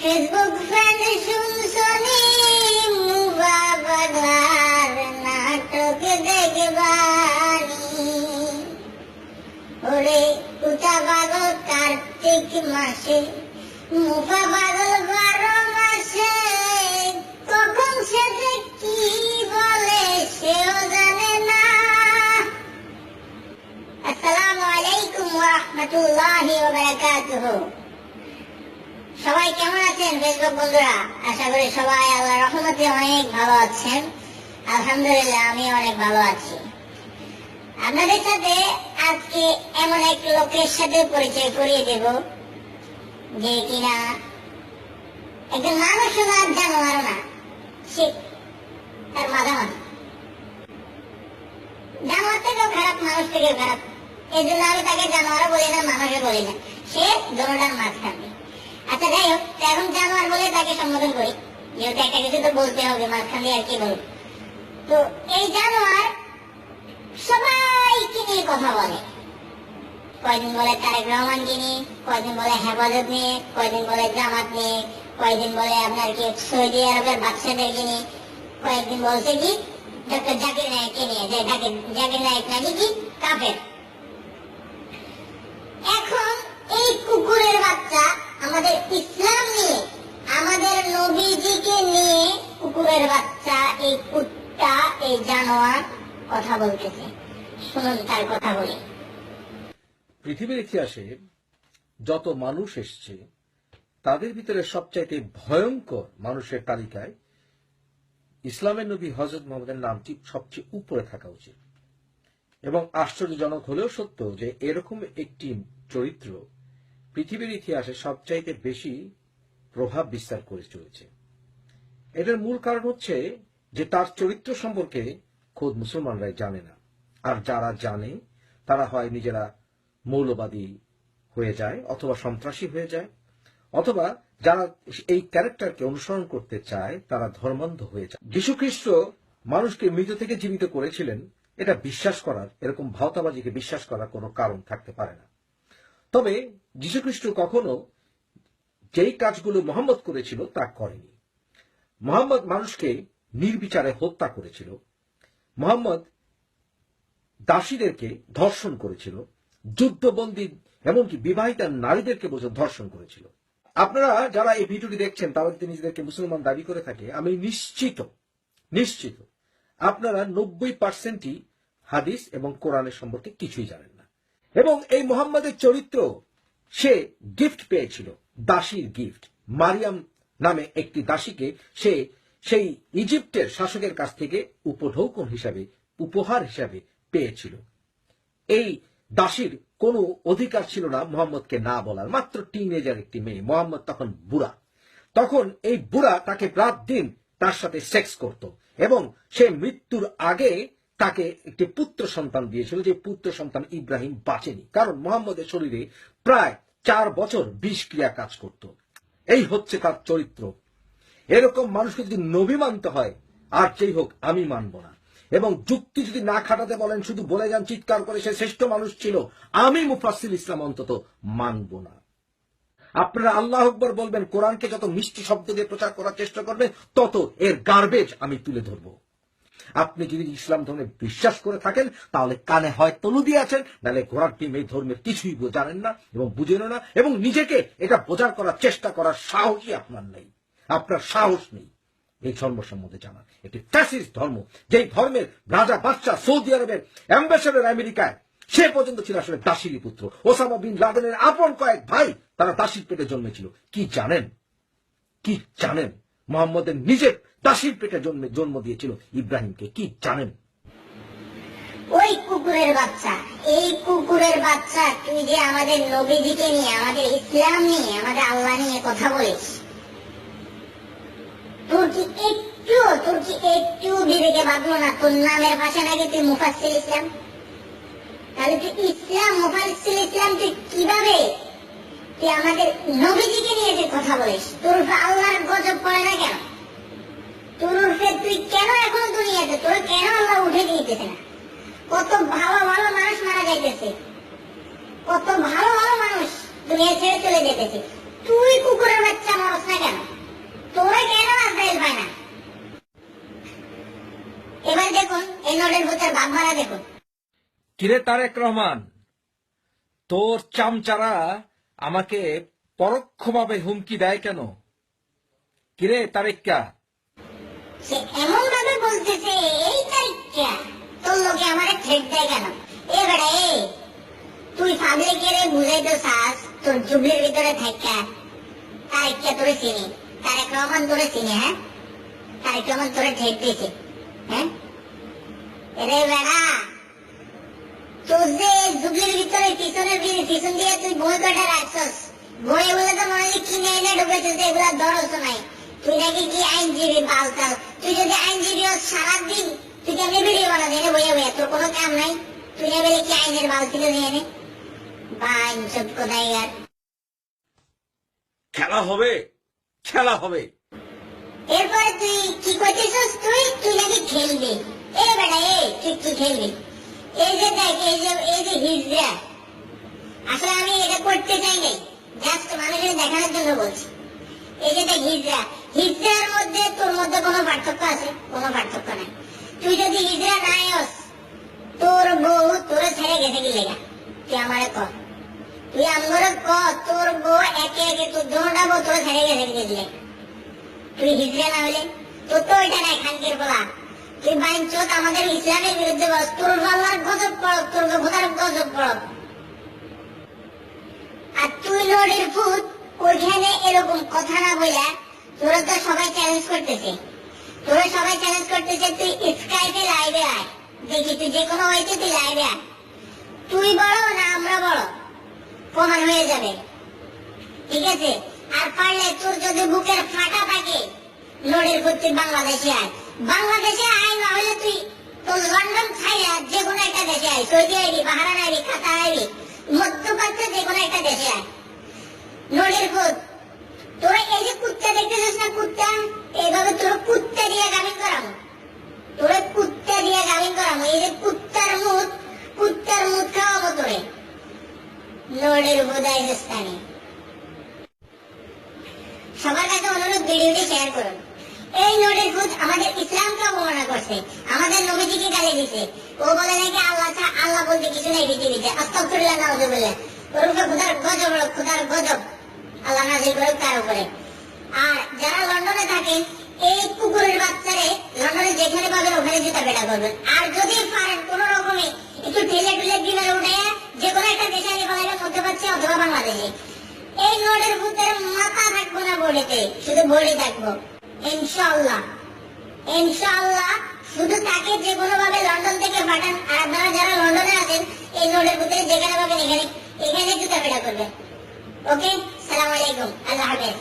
Facebook friend শুনছনি মুভা বাংলার নাটক দেখবানি। ওরে উতা পাগল কার্তিক মাসে, মুভা পাগল 12 মাসে, কখন সে যে কি বলে সেও জানে না। আসসালামু আলাইকুম ওয়া রাহমাতুল্লাহি ওয়া বারাকাতুহু। সবাই কেমন আছেন ফেসবুক বন্ধুরা? আশা করি সবাই আল্লাহর রহমতে অনেক ভালো আছেন। আলহামদুলিল্লাহ আমি অনেক ভালো আছি। আপনাদের সাথে আজকে এমন এক লোকের সাথে পরিচয় করিয়ে দেব যে কিনা একজন মানুষও না, জানোয়ারও না, সে তার মাঝামাঝি। জানোয়ার থেকেও খারাপ, মানুষ থেকেও খারাপ। এই জন্য আমি তাকে জানোয়ারও বলি না, মানুষও বলি না, সে দোনোটার মাঝখানে। আচ্ছা যাই হোক, এখন জানোয়ার বলে তাকে সম্বোধন করি, যেহেতু একটা কিছু তো বলতে হবে, মাঝখান দিয়ে আর কি বলবো। তো এই জানোয়ার সবাইকে নিয়ে কথা বলে। কয়দিন বলে তারেক রহমানকে নিয়ে, কয়দিন বলে হেফাজত নিয়ে, কয়দিন বলে জামাত নিয়ে, কয়দিন বলে আপনার কি সৌদি আরবের বাচ্চাদেরকে নিয়ে, কয়েকদিন বলছে কি ডক্টর জাকির নায়েককে নিয়ে, যে জাকির নায়েক নাকি কি কাফের। এখন এই কুকুরের বাচ্চা আমাদের ইসলাম নিয়ে, আমাদের নবীজিকে নিয়ে কুকুরের বাচ্চা, এই কুত্তা, এই জানোয়ার কথা বলতেছে। শুনুন তার কথা বলি। পৃথিবীর ইতিহাসে যত মানুষ এসছে তাদের ভিতরে সবচাইতে ভয়ঙ্কর মানুষের তালিকায় ইসলামের নবী হযরত মুহাম্মদের নামটি সবচেয়ে উপরে থাকা উচিত। এবং আশ্চর্যজনক হলেও সত্য যে এরকম একটি চরিত্র পৃথিবীর ইতিহাসে সবচাইতে বেশি প্রভাব বিস্তার করে চলেছে। এটার মূল কারণ হচ্ছে যে তার চরিত্র সম্পর্কে খোদ মুসলমানরাই জানে না, আর যারা জানে তারা হয় নিজেরা মৌলবাদী হয়ে যায়, অথবা সন্ত্রাসী হয়ে যায়, অথবা যারা এই ক্যারেক্টারকে অনুসরণ করতে চায় তারা ধর্মান্ধ হয়ে যায়। যীশুখ্রিস্ট মানুষকে মৃত থেকে জীবিত করেছিলেন, এটা বিশ্বাস করার, এরকম ভাওতাবাজিকে বিশ্বাস করার কোনো কারণ থাকতে পারে না। তবে যীশুখ্রিস্ট কখনো যেই কাজগুলো মুহাম্মদ করেছিল তা করেনি। মুহাম্মদ মানুষকে নির্বিচারে হত্যা করেছিল। মুহাম্মদ দাসীদেরকে ধর্ষণ করেছিল, যুদ্ধবন্দী এমনকি বিবাহিতা নারীদেরকে পর্যন্ত ধর্ষণ করেছিল। আপনারা যারা এই ভিডিওটি দেখছেন তারা যদি নিজেদেরকে মুসলমান দাবি করে থাকে, আমি নিশ্চিত আপনারা 90%ই হাদিস এবং কোরআনের সম্পর্কে কিছুই জানেন না। এবং এই মুহাম্মদের চরিত্র, সে গিফট পেয়েছিল, দাসীর গিফট। মারিয়াম নামে একটি দাসীকে সে সেই ইজিপ্টের শাসকের কাছ থেকে উপঢৌকন হিসাবে, উপহার হিসাবে পেয়েছিল। এই দাসীর কোনো অধিকার ছিল না মুহাম্মদকে না বলার। মাত্র টিনেজার একটি মেয়ে, মুহাম্মদ তখন বুড়া। তখন এই বুড়া তাকে রাত দিন তার সাথে সেক্স করত এবং সে মৃত্যুর আগে তাকে একটি পুত্র সন্তান দিয়েছিল, যে পুত্র সন্তান ইব্রাহিম বাঁচেনি, কারণ মুহাম্মদের শরীরে প্রায় 4 বছর বিষক্রিয়া কাজ করত। এই হচ্ছে তার চরিত্র। এরকম মানুষকে যদি নবী মানতে হয়, আর যেই হোক আমি মানব না। এবং যুক্তি যদি না খাটাতে বলেন, শুধু বলে যান চিৎকার করে সে শ্রেষ্ঠ মানুষ ছিল, আমি মুফাসসির ইসলাম অন্তত মানব না। আপনারা আল্লাহু আকবার বলবেন, কোরআনকে যত মিষ্টি শব্দ দিয়ে প্রচার করার চেষ্টা করবেন, তত এর গার্বেজ আমি তুলে ধরব। আপনি যদি ইসলাম ধর্মে বিশ্বাস করে থাকেন তাহলে কানে হয় তলু দিয়ে আছেন, নাহলে ঘোড়ার টিম এই ধর্মের কিছুই জানেন না এবং বুঝেনও না, এবং নিজেকে এটা বোঝার করার চেষ্টা করার সাহসই আপনার নেই। আপনার সাহস নেই এই ধর্ম সম্বন্ধে জানা। এটি ফ্যাসিস্ট ধর্ম, যেই ধর্মের রাজা বাদশা সৌদি আরবের অ্যাম্বাসেডর আমেরিকায়, সে পর্যন্ত ছিল আসলে দাসীরই পুত্র। ওসামা বিন লাদেনের আপন কয়েক ভাই তারা দাসীর পেটে জন্মেছিল। কি জানেন মুহাম্মদের নিজের দাসীর পেটে জন্ম দিয়েছিল ইব্রাহিমকে। কি জানেন? ওই কুকুরের বাচ্চা, এই কুকুরের বাচ্চা, তুই যে আমাদের নবীজিকে নিয়ে, আমাদের ইসলাম নিয়ে, আমাদের আল্লাহ নিয়ে কথা বলিস, তোর কি একটু বিবেকে বাঁধলো না? তোর নামের ভাষা নাকি তুই মুফাসসির ইসলাম? তাহলে তুই ইসলাম, মুফাসসির ইসলাম, তুই কিভাবে তুই আমাদের নবীজিকে নিয়ে তুই কথা বলিস? তোর উপরে আল্লাহর গজব পড়ে না কেন? তোর উপরে তুই কেন এখনো দুনিয়াতে, তোর কেন আল্লাহ উঠে দিতেছে না? কত ভালো ভালো মানুষ মারা যাইতেছে, কত ভালো ভালো মানুষ দুনিয়া ছেড়ে চলে যেতেছে, তুই কুকুরের বাচ্চা মরস না কেন? বাপ মারা দেখো। কিরে তারেক রহমান, তোর চামচারা আমাকে পরোক্ষভাবে হুমকি দেয় কেন? কিরে তারেক্কা? সে এমন ভাবে বলতেছে এই তারিখটা তোর লোকে আমার থ্রেট দেয় কেন? এ বেটা এ, তুই পাবলিকের বুঝাইতে চাস তোর জুবলির ভিতরে থাকা তারিখটা তোরে চিনি, তারেক রহমান তোরে চিনি। হ্যাঁ, তারেক রহমান তোরে থ্রেট দিয়েছে। হ্যাঁ রে বেটা, তোর যে জুবলির ভিতরে পিছন দিয়ে তুই বই কটা রাখছস, বই বলে তো মনে হয় কিনে এনে ঢুকেছিস, এগুলা দরজ নাই। তুই নাকি কি আইনজীবী বালতাল? তুই যদি আইনজীবী হোস সারাদিন তুই কেমনি ভিডিও বানা দেনে বইয়া বইয়া, তোর কোনো কাম নাই। তুই না বলে কি আইনের বাল ছিল নিয়ে নে বাইন সব কোথায় আর। খেলা হবে, খেলা হবে। এরপরে তুই কি করতেছিস? তুই নাকি খেলবি? এ বেটা এ, তুই কি খেলবি? এই যে দেখ, এই যে হিজড়া, আসলে আমি এটা করতে চাই নাই, জাস্ট মানুষের দেখানোর জন্য বলছি। এই যে দেখ হিজড়া, হিজড়ার মধ্যে তোর মধ্যে কোনো পার্থক্য আছে? কোনো পার্থক্য নাই। তুই যদি হিজড়া নাই হস, তোর বউ তোরে ছেড়ে গেছে কি লেগা? তুই আমারে ক, তুই আমরে ক, তোর বউ একে একে তোর দোনোটা বউ তোরে ছেড়ে গেছে কি লেগা? তুই হিজড়া না হলে তোর তো ওইটা নাই, খানকির বলা। তুই বাইন চোত আমাদের ইসলামের বিরুদ্ধে বস, তোর আল্লাহর গজব পড়ক, তোর খোদার গজব পড়ক। আর তুই নড়ির ফুট ওইখানে এরকম কথা না বইলা তোরা তো সবাই চ্যালেঞ্জ করতেছে, তুই স্কাইপে লাইভে আয়, দেখি তুই যে কোনো হয়েছে তুই লাইভে আয়। তুই বড় না আমরা বড় প্রমাণ হয়ে যাবে, ঠিক আছে? আর পারলে তোর যদি বুকের ফাটা থাকে নড়ির ফুট তুই বাংলাদেশে আয়, না হলে তুই তোর লন্ডন ছাইয়া যে কোনো একটা দেশে আয়, সৌদি আইবি, বাহারান আইবি, কাতার আইবি, মধ্যপ্রাচ্যে যে কোনো একটা দেশে আয়। নড়ির ফুট তোরা এই যে কুত্তা দেখতেছিস না, কুত্তা, এইভাবে তোর কুত্তা দিয়ে গামিন করাবো, এই যে কুত্তার মুখ খাওয়াবো তোরে। নড়ির বোধাই স্থানে সবার কাছে অনুরোধ, ভিডিওটি শেয়ার করুন। এই নড়ির ফুট আমাদের ইসলামকে অবমাননা করছে, আমাদের নবীজিকে গালি দিছে। ও বলে নাকি আল্লাহ বলতে কিছু নেই পৃথিবীতে, আস্তাগফিরুল্লাহ, নাউযুবিল্লাহ। ওর উপরে খোদার গজব আল্লাহ নাযিল করে তার উপরে। আর যারা লন্ডনে থাকেন, এই কুকুরের বাচ্চারে লন্ডনে যেখানে পাবেন ওখানে জুতা পেটা করবেন। আর যদি পারেন কোন রকমে একটু ঠেলে বিমানে উঠে যে কোনো একটা দেশে আগে ফেলাইলে মধ্যপ্রাচ্যে অথবা বাংলাদেশে। এই নড়ির ফুটের মাথা থাকবো না বডিতে, শুধু বডি থাকবো ইনশাআল্লাহ। শুধু তাকে যে কোনো ভাবে লন্ডন থেকে পাঠান। আর আপনারা যারা লন্ডনে আছেন, এই নড়ির ফুটের যেখানে পাবেন এখানে জুতা পেটা করবেন। ওকে, সালাম আলাইকুম, আল্লাহ হাফেজ।